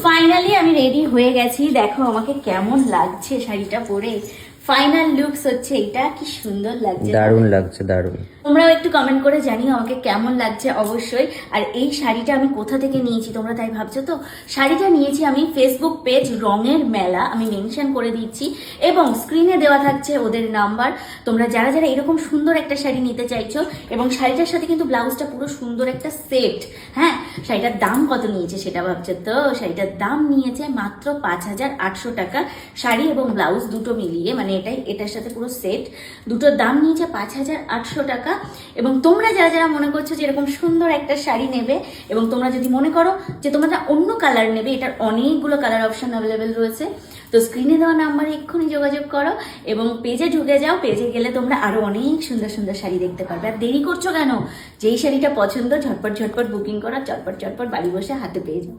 Finally আমি ready হয়ে গেছি। দেখো আমাকে কেমন লাগছে শাড়িটা পরে। ফাইনাল লুকস হচ্ছে এটা। কি সুন্দর লাগছে, দারুণ লাগছে, দারুণ। তোমরাও একটু কমেন্ট করে জানিও আমাকে কেমন লাগছে অবশ্যই। আর এই শাড়িটা আমি কোথা থেকে নিয়েছি তোমরা তাই ভাবছো তো? শাড়িটা নিয়েছি আমি ফেসবুক পেজ রঙের মেলা, আমি মেনশন করে দিচ্ছি, এবং স্ক্রিনে দেওয়া থাকছে ওদের নাম্বার। তোমরা যারা যারা এরকম সুন্দর একটা শাড়ি নিতে চাইছো, এবং শাড়িটার সাথে কিন্তু ব্লাউজটা পুরো সুন্দর একটা সেট। হ্যাঁ, শাড়িটার দাম কত নিয়েছে সেটা ভাবছো তো? শাড়িটার দাম নিয়েছে মাত্র 5,800 টাকা। শাড়ি এবং ব্লাউজ দুটো মিলিয়ে, মানে এটার সাথে পুরো সেট, দুটোর দাম নিয়েছে 5,800 টাকা। এবং তোমরা যারা যারা মনে করছো যে এরকম সুন্দর একটা শাড়ি নেবে, এবং তোমরা যদি মনে করো যে তোমরা অন্য কালার নেবে, এটার অনেকগুলো কালার অপশন অ্যাভেলেবেল রয়েছে। তো স্ক্রিনে দেওয়া নাম্বারে এক্ষুনি যোগাযোগ করো এবং পেজে ঢুকে যাও। পেজে গেলে তোমরা আরো অনেক সুন্দর সুন্দর শাড়ি দেখতে পারবে। আর দেরি করছো কেন? যেই শাড়িটা পছন্দ ঝটপট ঝটপট বুকিং করো, চটপট চটপট বাড়ি বসে হাতে পেয়ে যাও।